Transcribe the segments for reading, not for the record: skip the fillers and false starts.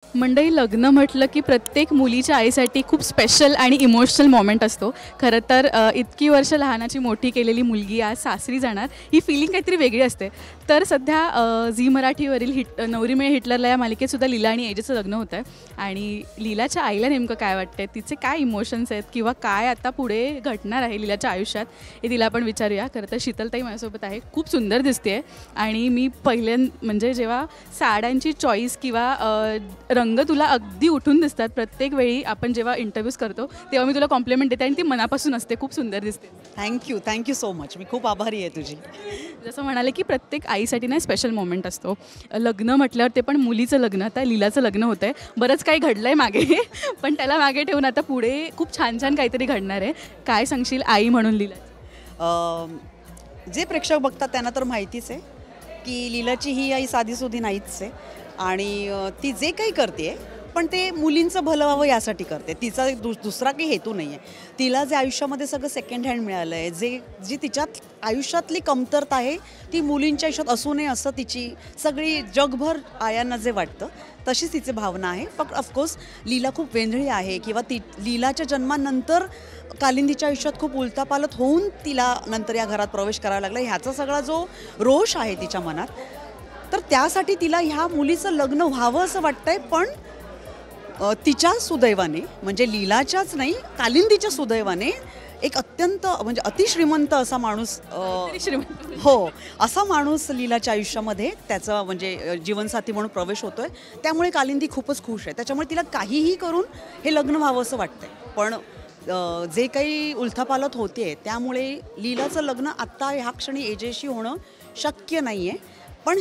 मंडळी लग्न म्हटलं की प्रत्येक मुलीच्या आईसाठी खूप स्पेशल आणि इमोशनल मोमेंट असतो. खरं तर इतकी वर्ष लहानाची मोठी केलेली मुलगी आज सासरी जाणार ही फिलिंग काहीतरी वेगळी असते. तर सध्या झी मराठीवरील नवरी मिळे हिटलरला या मालिकेतसुद्धा लीला आणि एजेचं लग्न होतं आहे आणि लीलाच्या आईला नेमकं काय वाटतं, तिचे काय इमोशन्स आहेत किंवा काय आता पुढे घडणार आहे लीलाच्या आयुष्यात हे तिला आपण विचारूया. खरं तर शीतलताई माझ्यासोबत आहे, खूप सुंदर दिसते आहे आणि मी म्हणजे जेव्हा साड्यांची चॉईस किंवा रंग तुला अगदी उठून दिसतात प्रत्येक वेळी आपण जेव्हा इंटरव्ह्यूज करतो तेव्हा मी तुला कॉम्प्लिमेंट देते आणि ती मनापासून असते. खूप सुंदर दिसते. Thank you so much. मी खूप आभारी आहे तुझी. जसं म्हणाले की प्रत्येक आईसाठी ना स्पेशल मोमेंट असतो. लग्न म्हटल्यावर ते पण मुलीचं लग्न, आता लीलाचं लग्न होतं आहे. बरंच काही घडलं आहे मागे पण त्याला मागे ठेवून आता पुढे खूप छान छान काहीतरी घडणार आहे. काय सांगशील आई म्हणून लीला? जे प्रेक्षक बघतात त्यांना तर माहितीच आहे की लीलाची ही आई साधीसुधी नाहीच आहे आणि ती जे काही करते पण ते मुलींचं भलं व्हावं यासाठी करते. तिचा दुसरा काही हेतू नाही आहे. तिला जे आयुष्यामध्ये सगळं सेकंड हँड मिळालं आहे, जी तिच्यात आयुष्यातली कमतरता आहे ती मुलींच्या आयुष्यात असू नये असं तिची सगळी जगभर आयांना जे वाटतं तशीच तिची भावना आहे. फक्त ऑफकोर्स लीला खूप वेंधळी आहे किंवा लीलाच्या जन्मानंतर कालिंदीच्या आयुष्यात खूप उलथापालथ होऊन तिला नंतर या घरात प्रवेश करावा लागला. ह्याचा सगळा जो रोष आहे तिच्या मनात, तर त्यासाठी तिला ह्या मुलीचं लग्न व्हावं असं वाटतंय. पण तिच्या सुदैवाने, म्हणजे लीलाच्याच नाही कालिंदीच्या सुदैवाने, एक अत्यंत म्हणजे अतिश्रीमंत असा माणूस, हो, असा माणूस लीलाच्या आयुष्यामध्ये त्याचा म्हणजे जीवनसाथी म्हणून प्रवेश होतोय. त्यामुळे कालिंदी खूपच खुश आहे. त्याच्यामुळे तिला काहीही करून हे लग्न व्हावं असं वाटतंय. पण जे काही उलथापालथ होते त्यामुळे लीलाचं लग्न आत्ता ह्या क्षणी एजेशी होणं शक्य नाही आहे. पण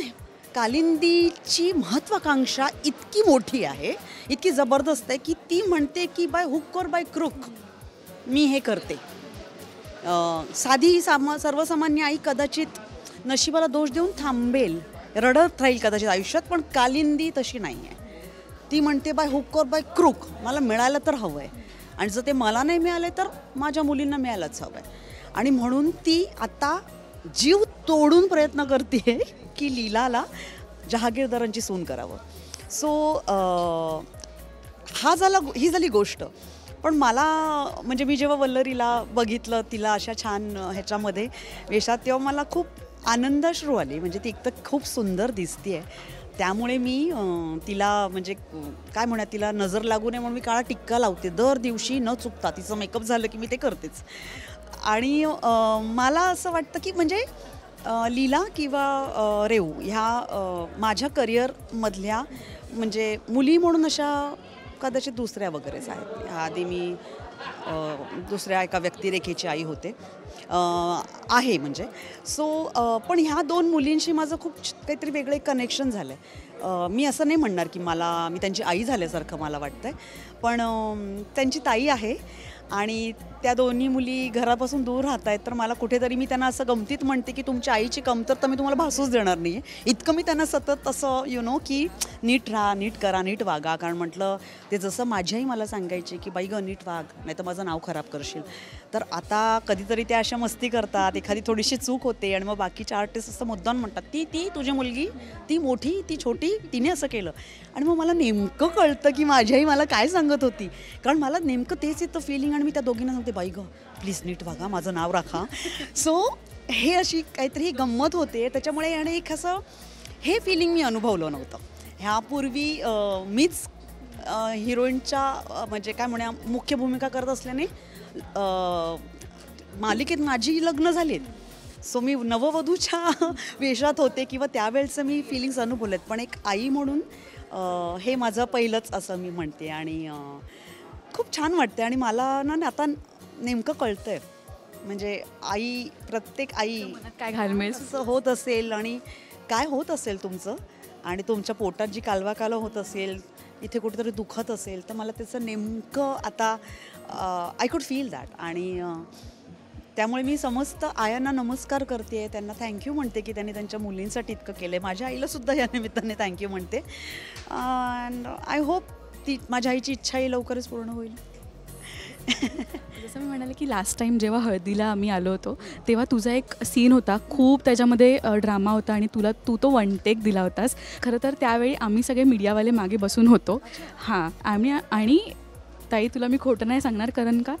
कालिंदीची महत्त्वाकांक्षा इतकी मोठी आहे, इतकी जबरदस्त आहे की ती म्हणते की बाय हुक और बाय क्रूक मी हे करते. साधी सर्वसामान्य आई कदाचित नशिबाला दोष देऊन थांबेल, रडत राहील कदाचित आयुष्यात, पण कालिंदी तशी नाही आहे. ती म्हणते बाय हुक और बाय क्रूक मला मिळालं तर हवं आहे आणि जर ते मला नाही मिळाले तर माझ्या मुलींना मिळायलाच हवं आहे. आणि म्हणून ती आता जीव तोडून प्रयत्न करते की लीलाला जहागीरदारांची सून करावं. सो ही झाली गोष्ट. पण मला म्हणजे मी जेव्हा वल्लरीला बघितलं तिला अशा छान ह्याच्यामध्ये वेशात, तेव्हा मला खूप आनंदाश्रू आले. म्हणजे ती एक तर खूप सुंदर दिसते आहे. त्यामुळे मी तिला म्हणजे काय म्हणा, तिला नजर लागू नये म्हणून मी काळा टिक्का लावते दर दिवशी न चुकता. तिचं मेकअप झालं की मी ते करतेच. आणि मला असं वाटतं की म्हणजे लीला किंवा रेऊ ह्या माझ्या करिअरमधल्या म्हणजे मुली म्हणून अशा कदाचित दुसऱ्या वगैरेच आहेत. आधी मी दुसऱ्या एका व्यक्तिरेखेची आई होते आहे म्हणजे. सो पण ह्या दोन मुलींशी माझं खूप काहीतरी वेगळं एक कनेक्शन झालं आहे. मी असं नाही म्हणणार की मी त्यांची आई झाल्यासारखं मला वाटतं आहे, पण त्यांची ताई आहे आणि त्या दोन्ही मुली घरापासून दूर राहत आहेत. तर मला कुठेतरी मी त्यांना असं गमतीत म्हणते की तुमच्या आईची कमतरता मी तुम्हाला भासूच देणार नाही आहे. इतकं मी त्यांना सतत असं की नीट राहा, नीट करा, नीट वागा. कारण म्हटलं ते जसं माझी आई मला सांगायची की बाई गं नीट वाग, नाही तर माझं नाव खराब करशील. तर आता कधीतरी त्या अशा मस्ती करतात, एखादी थोडीशी चूक होते आणि मग बाकीच्या आर्टिस्ट असं मुद्दाम म्हणतात ती तुझी मुलगी, ती मोठी, ती छोटी, तिने असं केलं. आणि मग मला नेमकं कळतं की माझी आई मला काय सांगत होती. कारण मला नेमकं तेच येतं फिलिंग आणि मी त्या दोघींना सांगते बाई गं प्लीज नीट वागा, माझं नाव राखा. सो हे अशी काहीतरी गंमत होते. त्याच्यामुळे आणि एक असं हे फिलिंग मी अनुभवलं नव्हतं. ह्यापूर्वी मीच हिरोईनच्या म्हणजे काय म्हणूया मुख्य भूमिका करत असल्याने मालिकेत माझी लग्न झालीत. सो मी नववधूच्या वेशात होते किंवा त्यावेळेचं मी फिलिंग्स अनुभवलेत. पण एक आई म्हणून हे माझं पहिलंच असं मी म्हणते आणि खूप छान वाटते. आणि मला ना आता नेमकं कळतंय म्हणजे आई, प्रत्येक आई काय घालमेल असं होत असेल आणि काय होत असेल तुमचं आणि तुमच्या पोटात जी कालवा होत असेल, इथे कुठेतरी दुखत असेल, तर मला त्याचं नेमकं आता आय कुड फील दॅट. आणि त्यामुळे मी समस्त आयांना नमस्कार करते, त्यांना थँक्यू म्हणते की त्यांनी त्यांच्या मुलींसाठी इतकं केलं आहे. माझ्या आईलासुद्धा या निमित्ताने थँक्यू म्हणते. अँड आय होप ती माझ्या आईची इच्छाही लवकरच पूर्ण होईल. जसं मी म्हणाले की लास्ट टाईम जेव्हा हळदीला आम्ही आलो होतो तेव्हा तुझा एक सीन होता, खूप त्याच्यामध्ये ड्रामा होता आणि तू तो वन टेक दिला होतास. खरं तर त्यावेळी आम्ही सगळे मीडियावाले मागे बसून होतो. हां, आणि ताई तुला मी खोटं नाही सांगणार, कारण का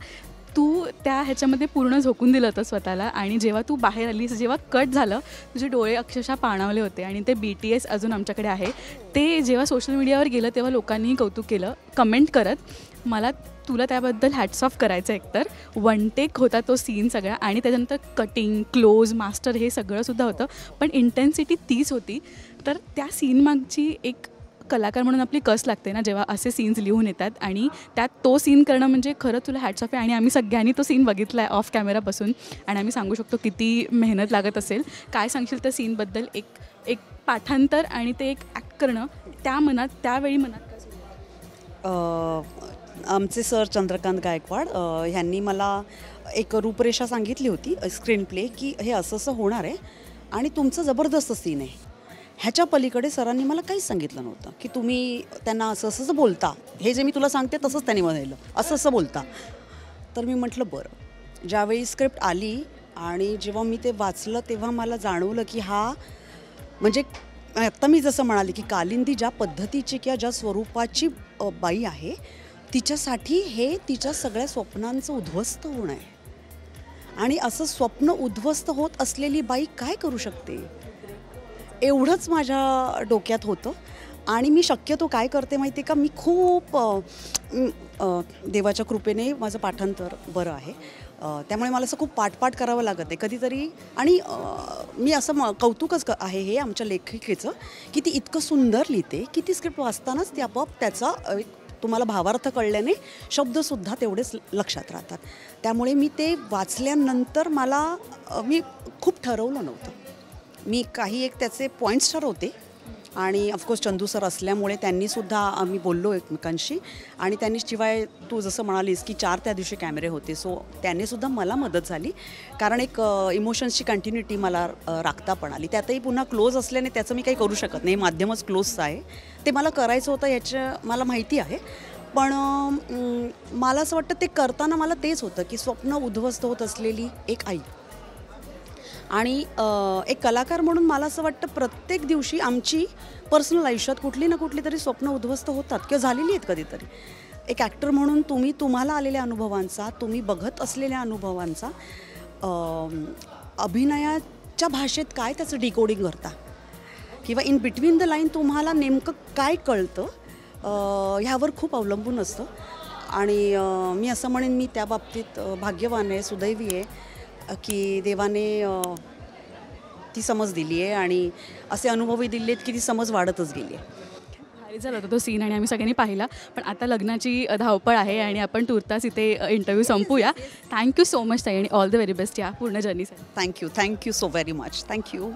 तू त्या ह्याच्यामध्ये पूर्ण झोकून दिलं होतं स्वतःला. आणि जेव्हा तू बाहेर आलीस, जेव्हा कट झालं, तुझे डोळे अक्षरशः पाणावले होते. आणि ते BTS अजून आमच्याकडे आहे, ते जेव्हा सोशल मीडियावर गेलं तेव्हा लोकांनीही कौतुक केलं कमेंट करत. मला तुला त्याबद्दल हॅट्स ऑफ करायचं. एकतर वन टेक होता तो सीन सगळा, आणि त्याच्यानंतर कटिंग, क्लोज, मास्टर हे सगळंसुद्धा होतं, पण इंटेन्सिटी तीच होती. तर त्या सीनमागची एक कलाकार म्हणून आपली कस लागते ना, जेव्हा असे सीन्स लिहून येतात, आणि त्यात तो सीन करणं म्हणजे खरं तुला हॅट्स ऑफ आहे. आणि आम्ही सगळ्यांनी तो सीन बघितला आहे ऑफ कॅमेरापासून, आणि आम्ही सांगू शकतो किती मेहनत लागत असेल. काय सांगशील त्या सीनबद्दल? एक पाठांतर आणि ते एक ॲक्ट करणं, त्यावेळी मनात काय सुरू? आमचे सर चंद्रकांत गायकवाड ह्यांनी मला एक रूपरेषा सांगितली होती, स्क्रीन प्ले, की हे असं असं होणार आहे आणि तुमचं जबरदस्त सीन आहे. ह्याच्या पलीकडे सरांनी मला काहीच सांगितलं नव्हतं, की तुम्ही त्यांना असं असं बोलता, हे जे मी तुला सांगते तसंच त्यांनी म्हणालं, असं असं बोलता. तर मी म्हटलं बरं. ज्यावेळी स्क्रिप्ट आली आणि जेव्हा मी ते वाचलं तेव्हा मला जाणवलं की हा म्हणजे आत्ता मी जसं म्हणाले की कालिंदी ज्या पद्धतीची किंवा ज्या स्वरूपाची बाई आहे, तिच्यासाठी हे तिच्या सगळ्या स्वप्नांचं उद्ध्वस्त होणं आहे. आणि असं स्वप्न उद्ध्वस्त होत असलेली बाई काय करू शकते, एवढंच माझ्या डोक्यात होतं. आणि मी शक्यतो काय करते माहिती आहे का, मी खूप देवाच्या कृपेने माझं पाठांतर बरं आहे, त्यामुळे मला असं खूप पाठ करावं लागत आहे कधीतरी. आणि मी असं कौतुकच आहे हे आमच्या लेखिकेचं, की ती इतकं सुंदर लिहिते की ती स्क्रिप्ट वाचतानाच ती आपोआप त्याचा तुम्हाला भावार्थ कळल्याने शब्दसुद्धा तेवढेच लक्षात राहतात. त्यामुळे मी ते वाचल्यानंतर मी खूप ठरवलं नव्हतं, मी काही एक त्याचे पॉईंट्स ठरवते. आणि ऑफकोर्स चंदू सर असल्यामुळे त्यांनीसुद्धा आम्ही बोललो एकमेकांशी. आणि त्यांनी शिवाय तू जसं म्हणालीस की 4 त्या दिवशी कॅमेरे होते, सो त्यांनीसुद्धा मला मदत झाली, कारण एक इमोशन्सची कंटिन्युटी मला राखता पण आली. त्यातही पुन्हा क्लोज असल्याने त्याचं मी काही करू शकत नाही, माध्यमच क्लोजचं आहे, ते मला करायचं होतं याचं मला माहिती आहे. पण मला असं वाटतं ते करताना मला तेच होतं की स्वप्न उद्ध्वस्त होत असलेली एक आई. आणि एक कलाकार म्हणून मला असं वाटतं प्रत्येक दिवशी आमची पर्सनल आयुष्यात कुठली ना कुठली तरी स्वप्न उद्ध्वस्त होतात किंवा झालेली आहेत कधीतरी. एक ॲक्टर म्हणून तुम्हाला आलेल्या अनुभवांचा, तुम्ही बघत असलेल्या अनुभवांचा अभिनयाच्या भाषेत काय त्याचं डिकोडिंग करता, किंवा इन बिटवीन द लाईन तुम्हाला नेमकं काय कळतं, ह्यावर खूप अवलंबून असतं. आणि मी असं म्हणेन, मी त्या बाबतीत भाग्यवान आहे, सुदैवी आहे की देवाने ती समज दिली आहे आणि असे अनुभवही दिले आहेत की ती समज वाढतच गेली आहे. भारी झाला होता तो सीन आणि आम्ही सगळ्यांनी पाहिला. पण आता लग्नाची धावपळ आहे आणि आपण तुर्तास इथे इंटरव्ह्यू संपूया. थँक्यू सो मच ताई, आणि ऑल द व्हेरी बेस्ट या पूर्ण जर्नीसाठी. Thank you so very much. Thank you.